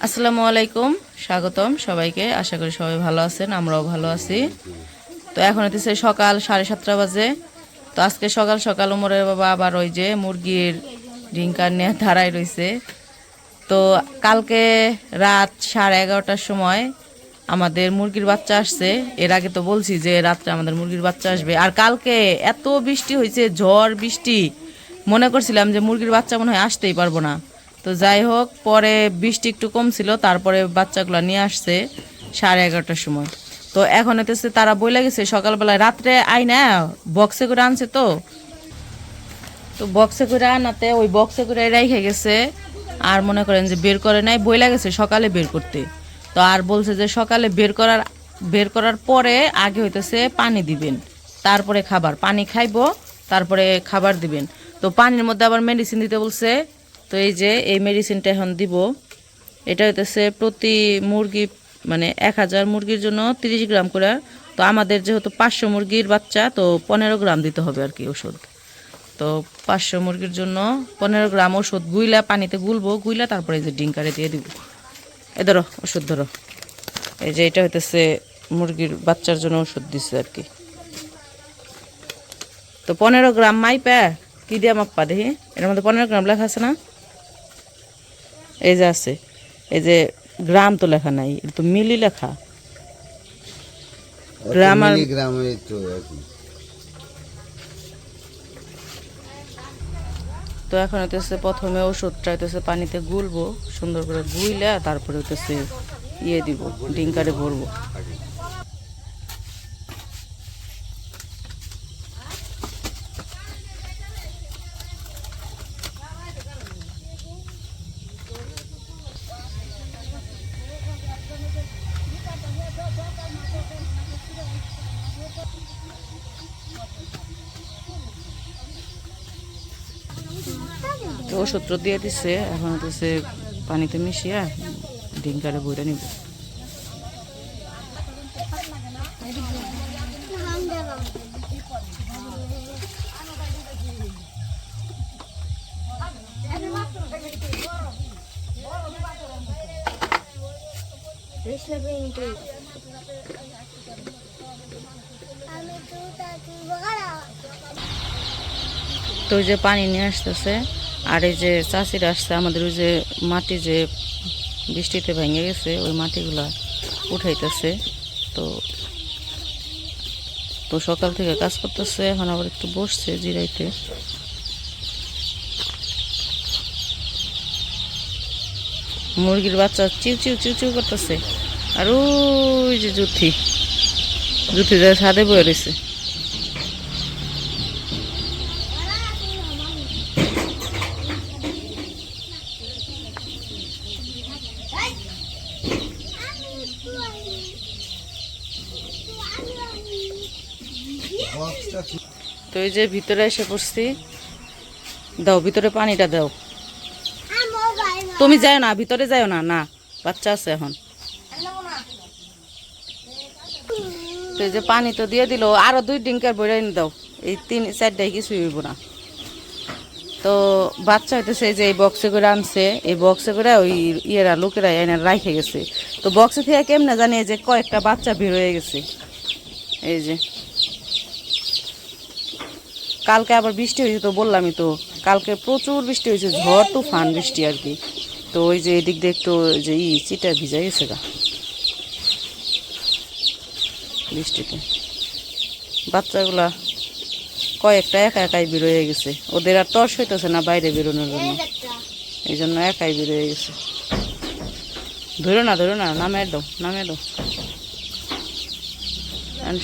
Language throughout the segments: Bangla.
আসসালামু আলাইকুম, স্বাগতম সবাইকে। আশা করি সবাই ভালো আছেন, আমরাও ভালো আছি। তো এখন হচ্ছে সকাল 7:30 বাজে। তো আজকে সকাল সকাল ওমরের বাবা আবার ওই যে মুরগির ডিঙ্কার নিয়ে দাঁড়ায় রয়েছে। তো কালকে রাত 11:30টার সময় আমাদের মুরগির বাচ্চা আসছে। এর আগে তো বলছি যে রাত্রে আমাদের মুরগির বাচ্চা আসবে। আর কালকে এত বৃষ্টি হয়েছে, ঝড় বৃষ্টি, মনে করছিলাম যে মুরগির বাচ্চা মনে হয় আসতেই পারবো না। তো যাই হোক, পরে বৃষ্টি একটু কম ছিল, তারপরে বাচ্চাগুলো নিয়ে আসছে 11:30টার সময়। তো এখন হইতেছে তারা বইলা গেছে সকালবেলায়, রাত্রে আইনা বক্সে করে আনছে। তো বক্সে করে আনাতে ওই বক্সে করে রেখে গেছে। আর মনে করেন যে বের করে নাই, বইলা গেছে সকালে বের করতে। তো আর বলছে যে সকালে বের করার পরে আগে হইতেছে পানি দিবেন, তারপরে খাবার, পানি খাইবো তারপরে খাবার দিবেন। তো পানির মধ্যে আবার মেডিসিন দিতে বলছে। তো এই যে এই মেডিসিনটা এখন দিব। এটা হইতেছে প্রতি মুরগি, মানে 1000 মুরগির জন্য 30 গ্রাম করে। তো আমাদের যেহেতু 500 মুরগির বাচ্চা, তো 15 গ্রাম দিতে হবে আর কি ওষুধ। তো 500 মুরগির জন্য 15 গ্রাম ওষুধ গুইলা পানিতে গুলবো, গুইলা তারপরে এই যে ডিঙ্কারে দিয়ে দিব। এ ধরো ওষুধ ধরো। এই যে এটা হইতেছে মুরগির বাচ্চার জন্য ওষুধ দিচ্ছে আর কি। তো 15 গ্রাম মাইপা কি দিয়া মাপ্পা দেখি, এর মধ্যে 15 গ্রাম লেখা আছে না? এই যে আছে, এই যে গ্রাম তো লেখা নাই, তো মিলি লেখা। গ্রাম আর তো এখন হইতেছে প্রথমে ওষুধটা হইতেছে পানিতে গুলবো, সুন্দর করে গুইলা তারপরে হইতেছে ইয়ে দিব, ডিঙ্কারে ভরবো। তো ওষুধ দিয়ে দিচ্ছে, এখন হচ্ছে পানিতে মিশিয়ে ডিঙ্কারে বইটা নিব। তো ওই যে পানি নিয়ে আসতেছে, আর এই যে চাষিরা আসছে আমাদের, ওই যে মাটি যে বৃষ্টিতে ভেঙে গেছে ওই মাটিগুলা উঠাইতেছে। তো তো সকাল থেকে কাজ করতেছে, এখন আবার একটু বসছে জিরাইতে। মুরগির বাচ্চা চিউ চিউ চিউ চিউ করতেছে। আর ওই যে জুথি যায় ছাদে বয়ে রয়েছে। তো এই যে ভিতরে এসে পড়ছি, দাও ভিতরে পানিটা দাও। তুমি যাও না, ভিতরে যাও না, না বাচ্চা আছে এখন। তো এই যে পানি তো দিয়ে দিল, আরো 2 ডিঙ্কার বইরা এনে দাও। এই 3-4টাই কিছুই হইব না। তো বাচ্চা হইতেছে এই যে এই বক্সে করে আনছে, এই বক্সে করে ওই ইয়েরা লোকেরা এনে রাখে গেছে। তো বক্সে থেকে কেমনে জানি যে কয়েকটা বাচ্চা বের হয়ে গেছে। এই যে কালকে আবার বৃষ্টি হয়েছে, তো বললামই তো কালকে প্রচুর বৃষ্টি হয়েছে, ঝড় তুফান বৃষ্টি আর কি। তো ওই যে এদিক দিয়ে একটু যে চিটা ভিজা গেছে গা বৃষ্টিতে। বাচ্চাগুলা কয়েকটা একা একাই বের হয়ে গেছে, ওদের আর তর্স হইতেছে না বাইরে বেরোনোর জন্য, এই জন্য একাই বের হয়ে গেছে। ধরো না নামে দাও,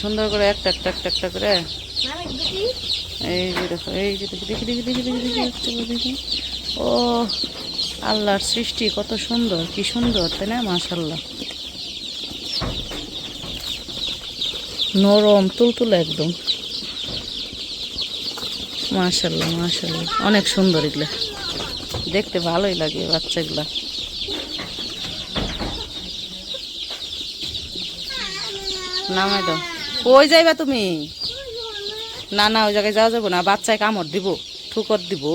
সুন্দর করে একটা একটা একটা একটা করে। এই যে দেখো, এই যে দেখি। ও আল্লাহর সৃষ্টি কত সুন্দর, কি সুন্দর তাই না? মাশাআল্লাহ, নরম তুলতুলে একদম। মাশাআল্লাহ অনেক সুন্দর, এগুলো দেখতে ভালোই লাগে বাচ্চাগুলা। নামাই দাও। কই যাইবা তুমি? না ওই জায়গায় যাওয়া যাবো না, বাচ্চায় কামড় দিব, ঠুকর দিব।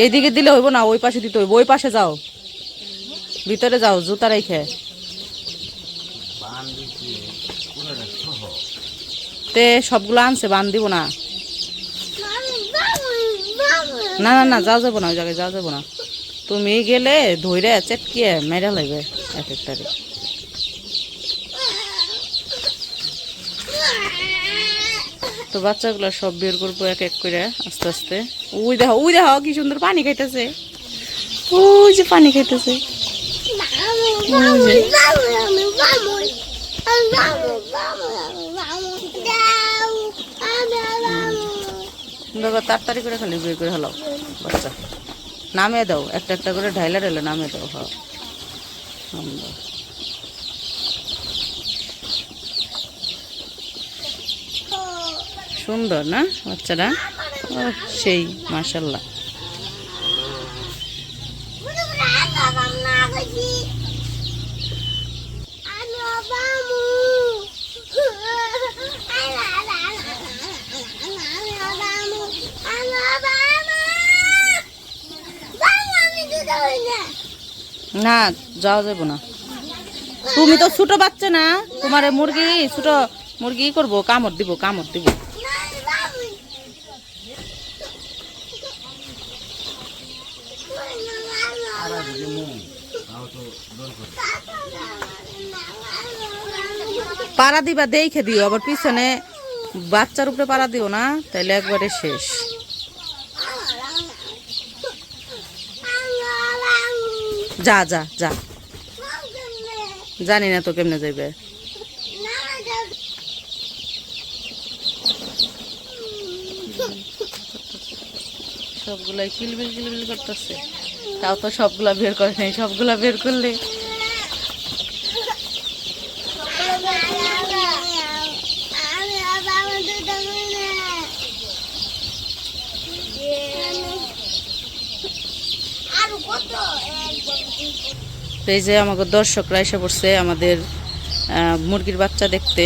এইদিকে দিলে হইব না, ওই পাশে দিতে হইব। ওই পাশে যাও, ভিতরে যাও, জুতা রেখে। তে সবগুলো আনছে, বান দিব না। না না না, যাওয়া যাবো না, ওই জায়গায় যাওয়া যাবো না। তুমি গেলে ধইরে চেটকিয়ে মেরা লাগবে এক একটারে। তো বাচ্চাগুলো সব বের করবো এক এক করে আস্তে আস্তে। ওই দেখো কি সুন্দর পানি খাইতেছে। ওই যে পানি খাইতেছে। দেখো তাড়াতাড়ি করে খালি বের করে হলো বাচ্চা। নামে দাও, একটা একটা করে ঢাইলা ঢাইলা নামে দাও। হ্যাঁ সুন্দর না বাচ্চারা? ও সেই মাশাআল্লাহ। না যাওয়া যাবো না, তুমি তো ছোট বাচ্চা না, তোমার মুরগি ছোট মুরগি করবো, কামড় দিব কামড় দিব। পাড়া দিবা দেখে দিও, আবার পিছনে বাচ্চার উপরে পাড়া দিও না, তাইলে একবারে শেষ। যা যা যা, জানি না তো কেমনে যাইবে। সবগুলাই কিলবিল কিলবিল করতেছে, তাও তো সবগুলা বের করে নাই। সবগুলা বের করলে এই যে আমাকে দর্শকরা এসে পড়ছে আমাদের মুরগির বাচ্চা দেখতে।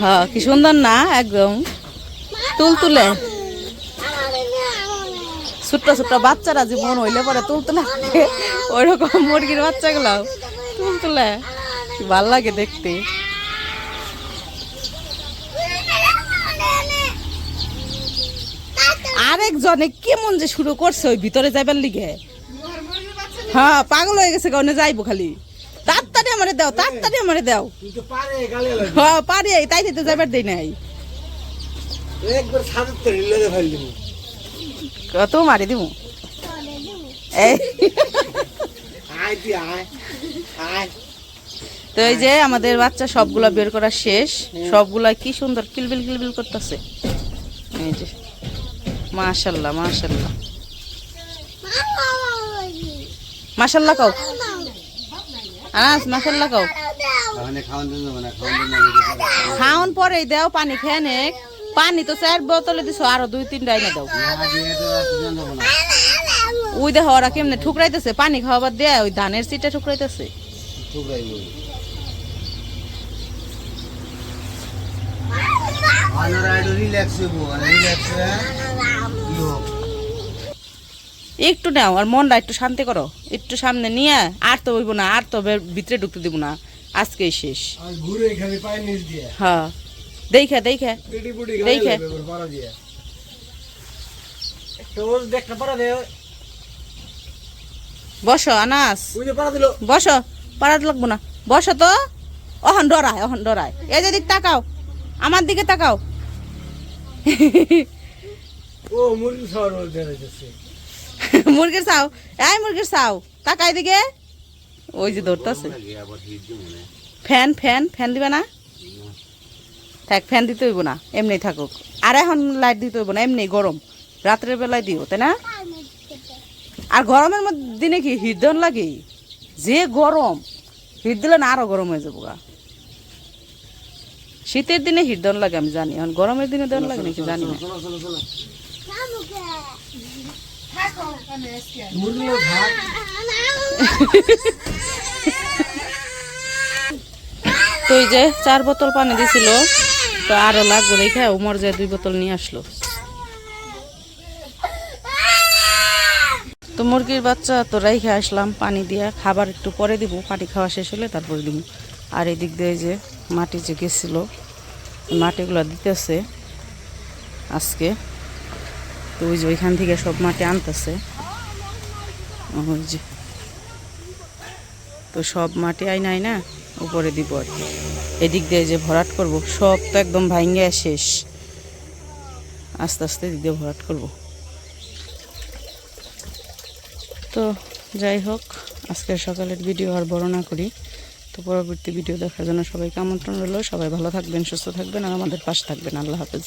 হ্যাঁ কি সুন্দর না, একদম তুলতুলে। ছোট্ট ছোট্ট বাচ্চারা জীবন হইলে পরে তুলতুলে, ওইরকম মুরগির বাচ্চাগুলো তুলতুলে, ভাল লাগে দেখতে। আরেকজনে কেমন যে শুরু করছে ওই ভিতরে যাইবার লিগে। হ্যাঁ পাগল হয়ে গেছে, কারণে যাইবো খালি। তাড়াতাড়ি আমারে দাও, তাড়াতাড়ি আমারে দাও। হ্যাঁ পারি, তাই তো যাইবার দেই নাই। কত মারি দিব। তো এই যে আমাদের বাচ্চা সবগুলা বের করা শেষ। সবগুলা কি সুন্দর কিলবিল কিলবিল করতেছে। এই যে মাশাআল্লাহ মাশাআল্লাহ মাশাআল্লাহ কও আনাস, মাশাআল্লাহ কও। খাওন পরে দাও, পানি খেয়ে নে। পানি তো 4 বোতলে দিছো, আরো 2-3 ডাইনে দাও। ওই দেখো ওরা কেমনে ঠুকরাইতেছে, পানি খাওয়াবার দেয় ওই ধানের সিটে ঠুকরাইতেছে। একটু নাও আর মনটা একটু শান্তি করো, একটু সামনে নিয়ে। আর তো হইব না, আর তো ভিতরে ঢুকতে দিব না, আজকেই শেষ। হ্যাঁ দেখে দেখে দেখে বসো আনাস, বসো, পাড়াতে লাগবো না, বসো তো। অহন ডরায়, অহন ডরায়। এই যে দিক তাকাও, আমার দিকে তাকাও। মুরগির চাও, এই মুরগির চাও, তাকাই দিকে। ওই যে ধরতেছে। ফ্যান ফ্যান ফ্যান দিবে না? থাক, ফ্যান দিতে হইব না, এমনি থাকুক। আর এখন লাইট দিতে হইব না, এমনি গরম। রাত্রের বেলায় দিও, তাই না? আর গরমের মধ্যে দিনে কি হিট দেন লাগে? যে গরম, হিট দিলে না আরো গরম হয়ে যাবো গা। শীতের দিনে হিট দেন লাগে আমি জানি, এখন গরমের দিনে দেন লাগে নাকি জানি না। তো এই যে 4 বোতল পানি দিছিল, তো আরো লাগবে দেখে উমর যে 2 বোতল নিয়ে আসলো। তো মুরগির বাচ্চা তো রাইখে আসলাম পানি দিয়া, খাবার একটু পরে দিব, পানি খাওয়া শেষ হলে তারপরে দিব। আর এদিক দিয়ে যে মাটি যে গেছিল, মাটিগুলো দিতেছে আজকে। তো ওই যে ওইখান থেকে সব মাটি আনতেছে, ওই যে তো সব মাটি আইনা উপরে দিব আর কি। এদিক দিয়ে যে ভরাট করব, সব তো একদম ভাঙ্গে শেষ, আস্তে আস্তে এদিক দিয়ে ভরাট করব। তো যাই হোক, আজকের সকালের ভিডিও আর বড় না করি। তো পরবর্তী ভিডিও দেখার জন্য সবাইকে আমন্ত্রণ রইল। সবাই ভালো থাকবেন, সুস্থ থাকবেন আর আমাদের পাশে থাকবেন। আল্লাহ হাফেজ।